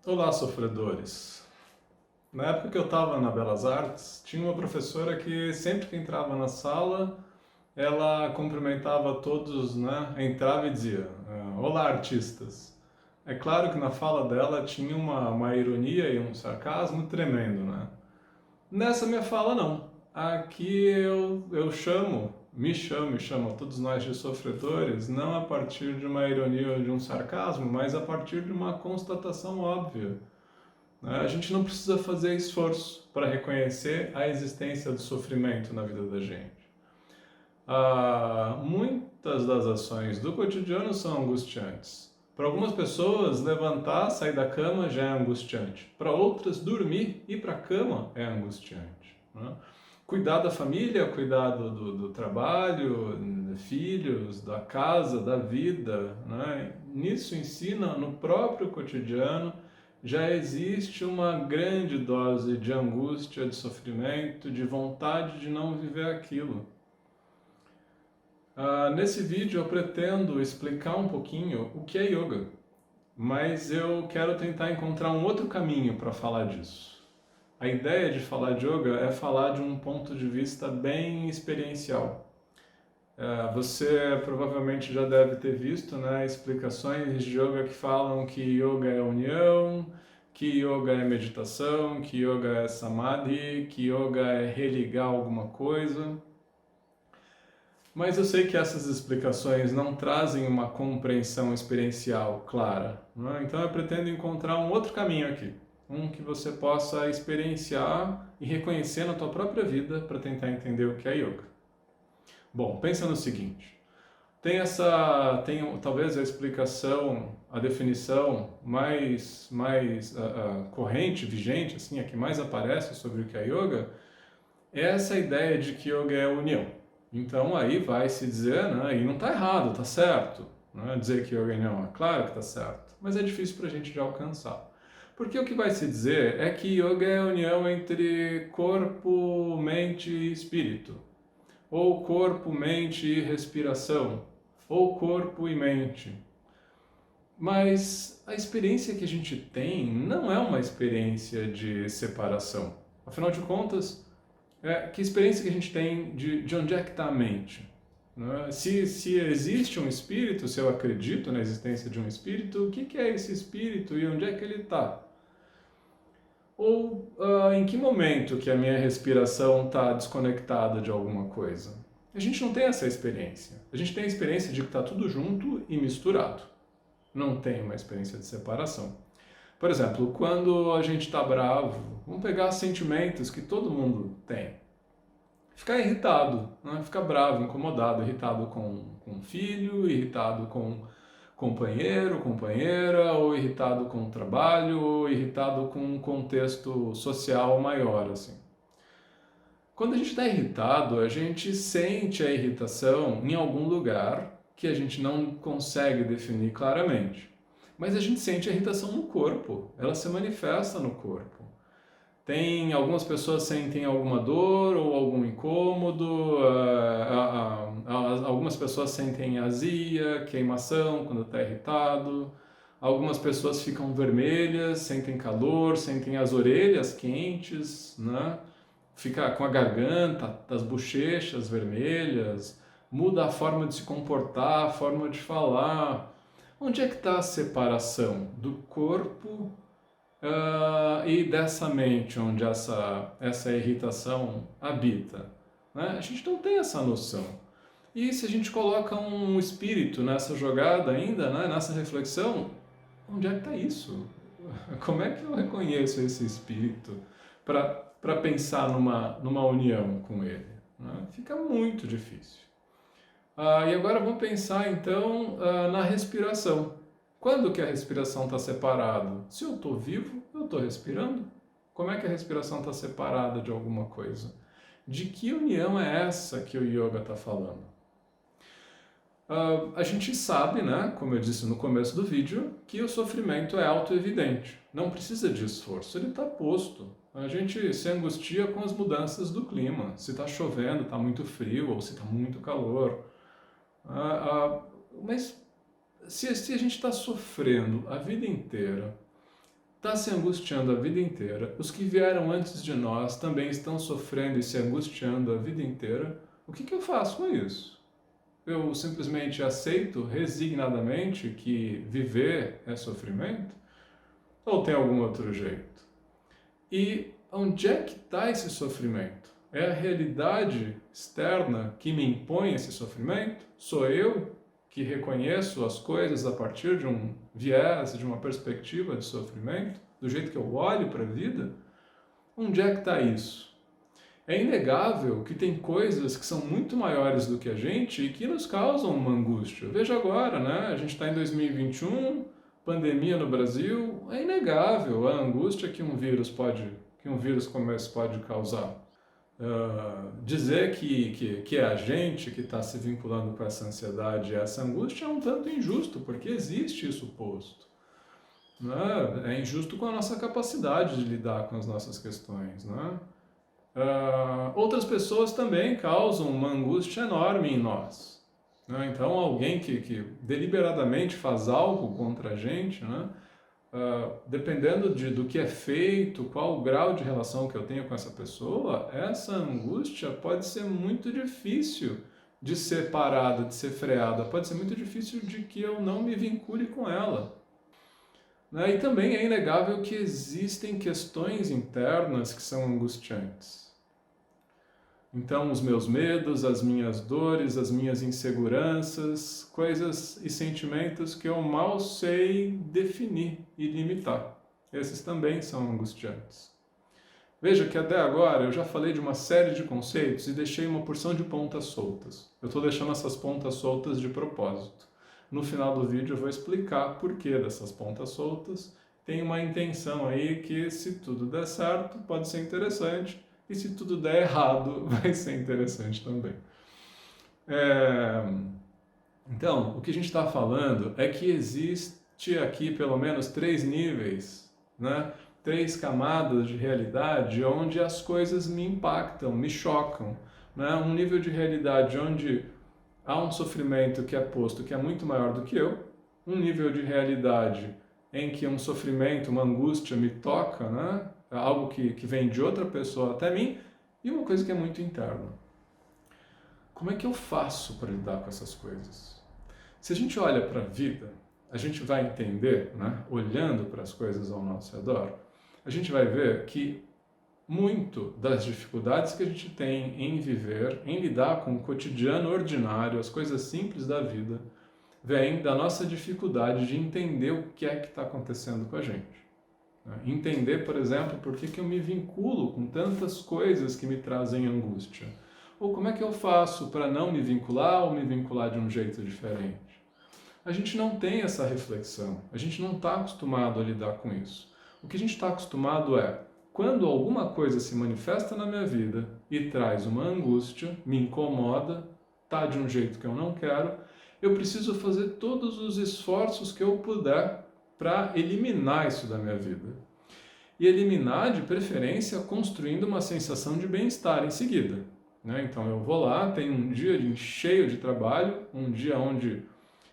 Olá, sofredores! Na época que eu estava na Belas Artes, tinha uma professora que sempre que entrava na sala, ela cumprimentava todos, né? Entrava e dizia, Olá, artistas! É claro que na fala dela tinha uma ironia e um sarcasmo tremendo, né? Nessa minha fala, não. Aqui eu me chamo a todos nós de sofredores, não a partir de uma ironia ou de um sarcasmo, mas a partir de uma constatação óbvia. A gente não precisa fazer esforço para reconhecer a existência do sofrimento na vida da gente. Muitas das ações do cotidiano são angustiantes. Para algumas pessoas, levantar, sair da cama já é angustiante. Para outras, dormir, ir para a cama é angustiante. Né? Cuidar da família, cuidar do trabalho, filhos, da casa, da vida. Né? Nisso ensina no próprio cotidiano já existe uma grande dose de angústia, de sofrimento, de vontade de não viver aquilo. Nesse vídeo eu pretendo explicar um pouquinho o que é yoga, mas eu quero tentar encontrar um outro caminho para falar disso. A ideia de falar de yoga é falar de um ponto de vista bem experiencial. Você provavelmente já deve ter visto, né, explicações de yoga que falam que yoga é união, que yoga é meditação, que yoga é samadhi, que yoga é religar alguma coisa. Mas eu sei que essas explicações não trazem uma compreensão experiencial clara, não é? Então eu pretendo encontrar um outro caminho aqui, um que você possa experienciar e reconhecer na tua própria vida para tentar entender o que é yoga. Bom, pensa no seguinte, tem talvez a explicação, a definição mais corrente, vigente, assim, a que mais aparece sobre o que é yoga, é essa ideia de que yoga é união. Então aí vai se dizer, né, e não está errado, está certo, né, dizer que yoga é união, é claro que está certo, mas é difícil para a gente de alcançar. Porque o que vai se dizer é que yoga é a união entre corpo, mente e espírito, ou corpo, mente e respiração, ou corpo e mente. Mas a experiência que a gente tem não é uma experiência de separação. Afinal de contas, que experiência que a gente tem de onde é que está a mente? Né? Se existe um espírito, se eu acredito na existência de um espírito, o que é esse espírito e onde é que ele está? Ou em que momento que a minha respiração está desconectada de alguma coisa? A gente não tem essa experiência. A gente tem a experiência de que está tudo junto e misturado. Não tem uma experiência de separação. Por exemplo, quando a gente está bravo, vamos pegar sentimentos que todo mundo tem. Ficar irritado, né? Ficar bravo, incomodado, irritado com o filho, irritado com companheiro, companheira, ou irritado com o trabalho, ou irritado com um contexto social maior, assim. Quando a gente está irritado, a gente sente a irritação em algum lugar que a gente não consegue definir claramente. Mas a gente sente a irritação no corpo, ela se manifesta no corpo. Algumas pessoas sentem alguma dor ou algum incômodo, algumas pessoas sentem azia, queimação quando está irritado, algumas pessoas ficam vermelhas, sentem calor, sentem as orelhas quentes, né? Fica com a garganta, as bochechas vermelhas, muda a forma de se comportar, a forma de falar. Onde é que está a separação do corpo e dessa mente onde essa irritação habita? Né? A gente não tem essa noção. E se a gente coloca um espírito nessa jogada ainda, né, nessa reflexão, onde é que está isso? Como é que eu reconheço esse espírito para pensar numa união com ele? Né? Fica muito difícil. E agora vamos pensar então na respiração. Quando que a respiração está separada? Se eu estou vivo, eu estou respirando? Como é que a respiração está separada de alguma coisa? De que união é essa que o yoga está falando? A gente sabe, né, como eu disse no começo do vídeo, que o sofrimento é auto-evidente. Não precisa de esforço, ele está posto. A gente se angustia com as mudanças do clima. Se está chovendo, está muito frio ou se está muito calor. Mas se a gente está sofrendo a vida inteira, está se angustiando a vida inteira, os que vieram antes de nós também estão sofrendo e se angustiando a vida inteira, o que eu faço com isso? Eu simplesmente aceito resignadamente que viver é sofrimento? Ou tem algum outro jeito? E onde é que está esse sofrimento? É a realidade externa que me impõe esse sofrimento? Sou eu que reconheço as coisas a partir de um viés, de uma perspectiva de sofrimento, do jeito que eu olho para a vida? Onde é que está isso? É inegável que tem coisas que são muito maiores do que a gente e que nos causam uma angústia. Veja agora, né? A gente está em 2021, pandemia no Brasil, é inegável a angústia que um vírus como esse pode causar. Dizer que é a gente que está se vinculando com essa ansiedade e essa angústia é um tanto injusto, porque existe isso posto. Né? É injusto com a nossa capacidade de lidar com as nossas questões. Né? Outras pessoas também causam uma angústia enorme em nós. Né? Então, alguém que deliberadamente faz algo contra a gente, né? Dependendo do que é feito, qual o grau de relação que eu tenho com essa pessoa, essa angústia pode ser muito difícil de ser parada, de ser freada, pode ser muito difícil de que eu não me vincule com ela. Né? E também é inegável que existem questões internas que são angustiantes. Então, os meus medos, as minhas dores, as minhas inseguranças, coisas e sentimentos que eu mal sei definir e limitar. Esses também são angustiantes. Veja que até agora eu já falei de uma série de conceitos e deixei uma porção de pontas soltas. Eu estou deixando essas pontas soltas de propósito. No final do vídeo eu vou explicar por que dessas pontas soltas. Tem uma intenção aí que, se tudo der certo, pode ser interessante. E se tudo der errado, vai ser interessante também. Então, o que a gente está falando é que existe aqui pelo menos 3 níveis, né? 3 camadas de realidade onde as coisas me impactam, me chocam. Né? Um nível de realidade onde há um sofrimento que é posto que é muito maior do que eu. Um nível de realidade em que um sofrimento, uma angústia me toca, né? Algo que vem de outra pessoa até mim, e uma coisa que é muito interna. Como é que eu faço para lidar com essas coisas? Se a gente olha para a vida, a gente vai entender, né, olhando para as coisas ao nosso redor, a gente vai ver que muito das dificuldades que a gente tem em viver, em lidar com o cotidiano ordinário, as coisas simples da vida, vem da nossa dificuldade de entender o que é que está acontecendo com a gente. Entender, por exemplo, por que eu me vinculo com tantas coisas que me trazem angústia. Ou como é que eu faço para não me vincular ou me vincular de um jeito diferente. A gente não tem essa reflexão, a gente não está acostumado a lidar com isso. O que a gente está acostumado é, quando alguma coisa se manifesta na minha vida e traz uma angústia, me incomoda, está de um jeito que eu não quero, eu preciso fazer todos os esforços que eu puder para eliminar isso da minha vida. E eliminar, de preferência, construindo uma sensação de bem-estar em seguida. Né? Então eu vou lá, tenho um dia cheio de trabalho, um dia onde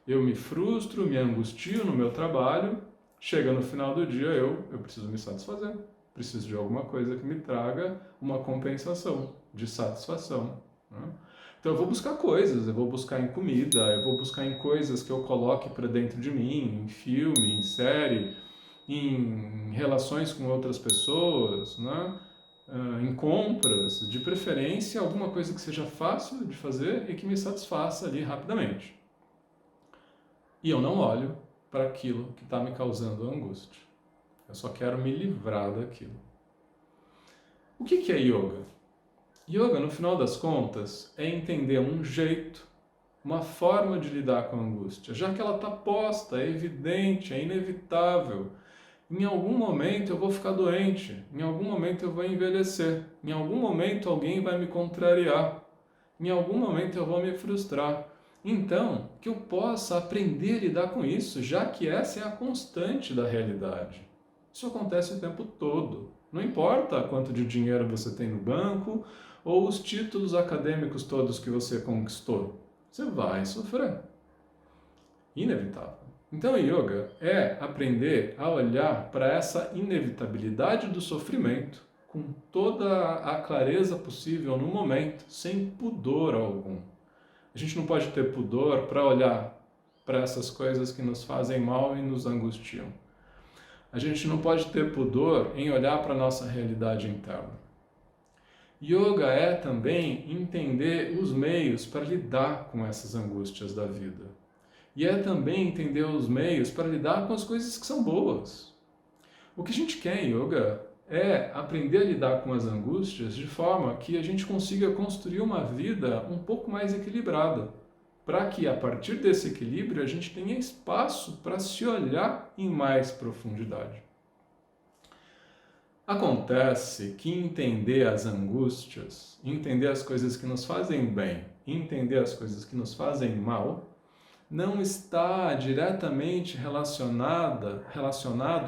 eu me frustro, me angustio no meu trabalho, chega no final do dia eu preciso me satisfazer, preciso de alguma coisa que me traga uma compensação de satisfação. Né? Então eu vou buscar coisas, eu vou buscar em comida, eu vou buscar em coisas que eu coloque para dentro de mim, em filme, em série, em relações com outras pessoas, né? Em compras, de preferência alguma coisa que seja fácil de fazer e que me satisfaça ali rapidamente. E eu não olho para aquilo que está me causando angústia. Eu só quero me livrar daquilo. O que é yoga? Yoga, no final das contas, é entender um jeito, uma forma de lidar com a angústia, já que ela está posta, é evidente, é inevitável. Em algum momento eu vou ficar doente, em algum momento eu vou envelhecer, em algum momento alguém vai me contrariar, em algum momento eu vou me frustrar. Então, que eu possa aprender a lidar com isso, já que essa é a constante da realidade. Isso acontece o tempo todo. Não importa quanto de dinheiro você tem no banco ou os títulos acadêmicos todos que você conquistou. Você vai sofrer. Inevitável. Então, yoga é aprender a olhar para essa inevitabilidade do sofrimento com toda a clareza possível no momento, sem pudor algum. A gente não pode ter pudor para olhar para essas coisas que nos fazem mal e nos angustiam. A gente não pode ter pudor em olhar para a nossa realidade interna. Yoga é também entender os meios para lidar com essas angústias da vida. E é também entender os meios para lidar com as coisas que são boas. O que a gente quer em yoga é aprender a lidar com as angústias de forma que a gente consiga construir uma vida um pouco mais equilibrada, para que a partir desse equilíbrio a gente tenha espaço para se olhar em mais profundidade. Acontece que entender as angústias, entender as coisas que nos fazem bem, entender as coisas que nos fazem mal, não está diretamente relacionado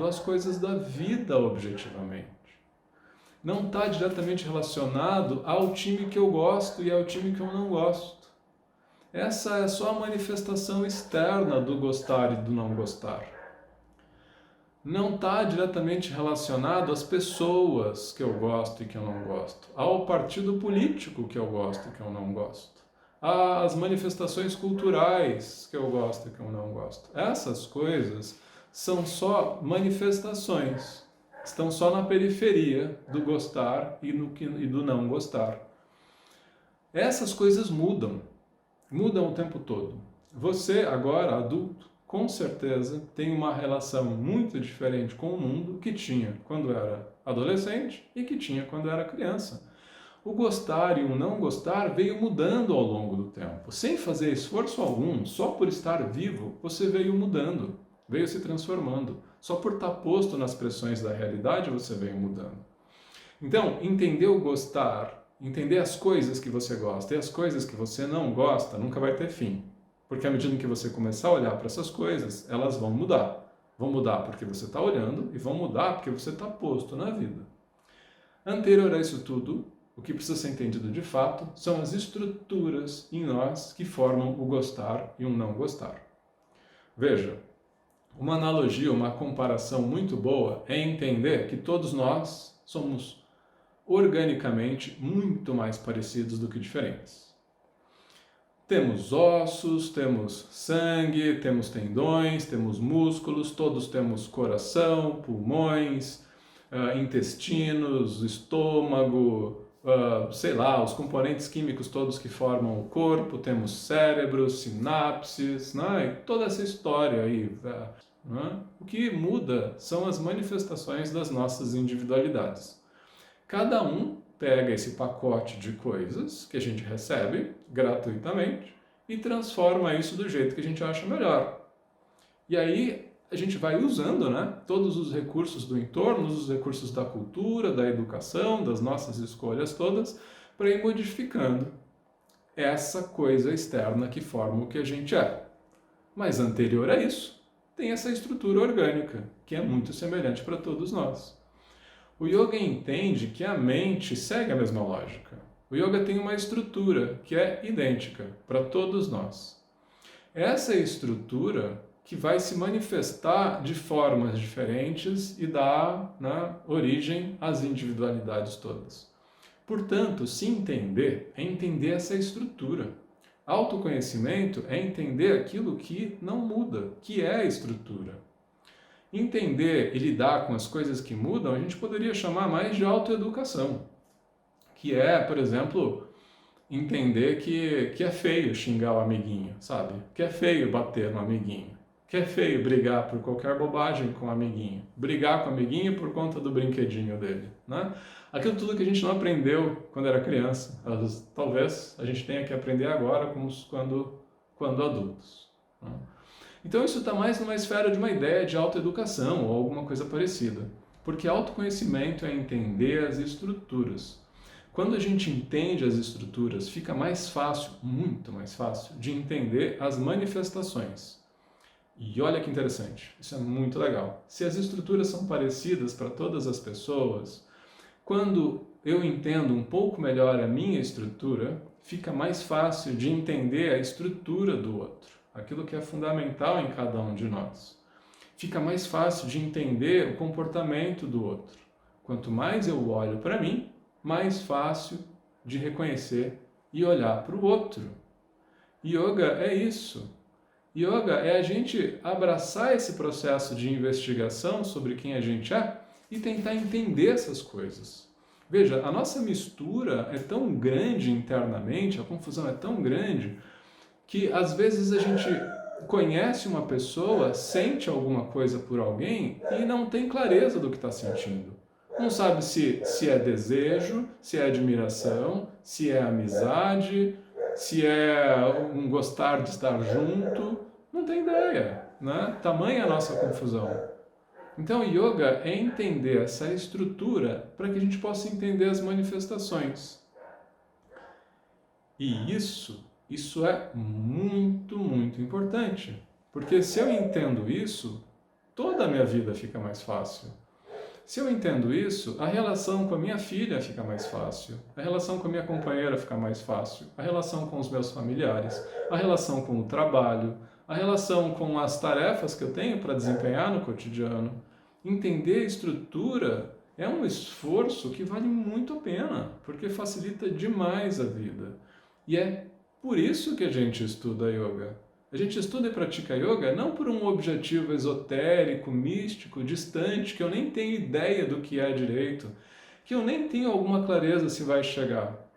às coisas da vida objetivamente. Não está diretamente relacionado ao time que eu gosto e ao time que eu não gosto. Essa é só a manifestação externa do gostar e do não gostar. Não está diretamente relacionado às pessoas que eu gosto e que eu não gosto, ao partido político que eu gosto e que eu não gosto, às manifestações culturais que eu gosto e que eu não gosto. Essas coisas são só manifestações, estão só na periferia do gostar e do não gostar. Essas coisas mudam o tempo todo. Você, agora, adulto, com certeza tem uma relação muito diferente com o mundo que tinha quando era adolescente e que tinha quando era criança. O gostar e o não gostar veio mudando ao longo do tempo. Sem fazer esforço algum, só por estar vivo, você veio mudando, veio se transformando. Só por estar posto nas pressões da realidade, você veio mudando. Então, entender o gostar, entender as coisas que você gosta e as coisas que você não gosta, nunca vai ter fim. Porque à medida que você começar a olhar para essas coisas, elas vão mudar. Vão mudar porque você está olhando e vão mudar porque você está posto na vida. Anterior a isso tudo, o que precisa ser entendido de fato são as estruturas em nós que formam o gostar e o não gostar. Veja, uma analogia, uma comparação muito boa é entender que todos nós somos organicamente muito mais parecidos do que diferentes. Temos ossos, temos sangue, temos tendões, temos músculos, todos temos coração, pulmões, intestinos, estômago, sei lá, os componentes químicos todos que formam o corpo, temos cérebros, sinapses, né? E toda essa história aí. Né? O que muda são as manifestações das nossas individualidades. Cada um pega esse pacote de coisas que a gente recebe gratuitamente e transforma isso do jeito que a gente acha melhor. E aí a gente vai usando, né, todos os recursos do entorno, os recursos da cultura, da educação, das nossas escolhas todas, para ir modificando essa coisa externa que forma o que a gente é. Mas anterior a isso, tem essa estrutura orgânica, que é muito semelhante para todos nós. O yoga entende que a mente segue a mesma lógica. O yoga tem uma estrutura que é idêntica para todos nós. Essa estrutura que vai se manifestar de formas diferentes e dar, né, origem às individualidades todas. Portanto, se entender é entender essa estrutura. Autoconhecimento é entender aquilo que não muda, que é a estrutura. Entender e lidar com as coisas que mudam, a gente poderia chamar mais de autoeducação, que é, por exemplo, entender que é feio xingar o amiguinho, sabe? Que é feio bater no amiguinho, que é feio brigar por qualquer bobagem com o amiguinho, brigar com o amiguinho por conta do brinquedinho dele, né? Aquilo tudo que a gente não aprendeu quando era criança, talvez a gente tenha que aprender agora quando adultos, né? Então isso está mais numa esfera de uma ideia de autoeducação ou alguma coisa parecida. Porque autoconhecimento é entender as estruturas. Quando a gente entende as estruturas, fica mais fácil, muito mais fácil, de entender as manifestações. E olha que interessante, isso é muito legal. Se as estruturas são parecidas para todas as pessoas, quando eu entendo um pouco melhor a minha estrutura, fica mais fácil de entender a estrutura do outro. aquilo que é fundamental em cada um de nós. Fica mais fácil de entender o comportamento do outro. Quanto mais eu olho para mim, mais fácil de reconhecer e olhar para o outro. Yoga é isso. Yoga é a gente abraçar esse processo de investigação sobre quem a gente é e tentar entender essas coisas. Veja, a nossa mistura é tão grande internamente, a confusão é tão grande, que às vezes a gente conhece uma pessoa, sente alguma coisa por alguém e não tem clareza do que está sentindo. Não sabe se é desejo, se é admiração, se é amizade, se é um gostar de estar junto. Não tem ideia, né? Tamanha a nossa confusão. Então, yoga é entender essa estrutura para que a gente possa entender as manifestações. E isso é muito, muito importante. Porque se eu entendo isso, toda a minha vida fica mais fácil. Se eu entendo isso, a relação com a minha filha fica mais fácil, a relação com a minha companheira fica mais fácil, a relação com os meus familiares, a relação com o trabalho, a relação com as tarefas que eu tenho para desempenhar no cotidiano. Entender a estrutura é um esforço que vale muito a pena, porque facilita demais a vida. E é por isso que a gente estuda yoga. A gente estuda e pratica yoga não por um objetivo esotérico, místico, distante, que eu nem tenho ideia do que é direito, que eu nem tenho alguma clareza se vai chegar.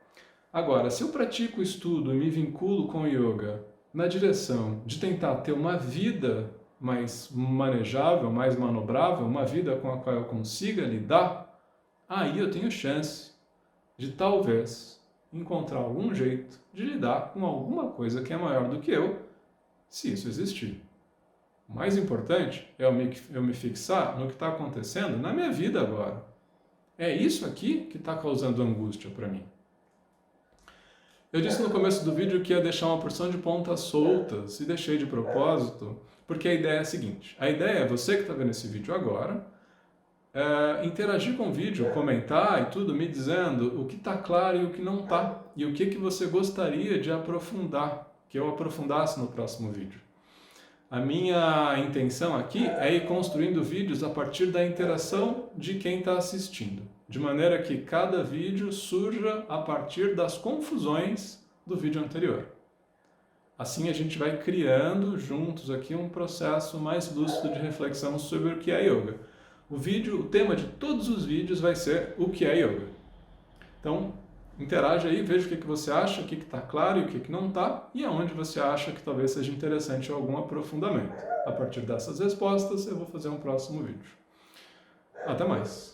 Agora, se eu pratico o estudo e me vinculo com o yoga na direção de tentar ter uma vida mais manejável, mais manobrável, uma vida com a qual eu consiga lidar, aí eu tenho chance de talvez encontrar algum jeito de lidar com alguma coisa que é maior do que eu, se isso existir. O mais importante é eu me fixar no que está acontecendo na minha vida agora. É isso aqui que está causando angústia para mim. Eu disse no começo do vídeo que ia deixar uma porção de pontas soltas e deixei de propósito, porque a ideia é a seguinte. A ideia é você que está vendo esse vídeo agora, interagir com o vídeo, comentar e tudo, me dizendo o que está claro e o que não está, e o que você gostaria de aprofundar, que eu aprofundasse no próximo vídeo. A minha intenção aqui é ir construindo vídeos a partir da interação de quem está assistindo, de maneira que cada vídeo surja a partir das confusões do vídeo anterior. Assim a gente vai criando juntos aqui um processo mais lúcido de reflexão sobre o que é yoga. O tema de todos os vídeos vai ser o que é yoga. Então, interage aí, veja o que você acha, o que está claro e o que não está, e aonde você acha que talvez seja interessante algum aprofundamento. A partir dessas respostas, eu vou fazer um próximo vídeo. Até mais!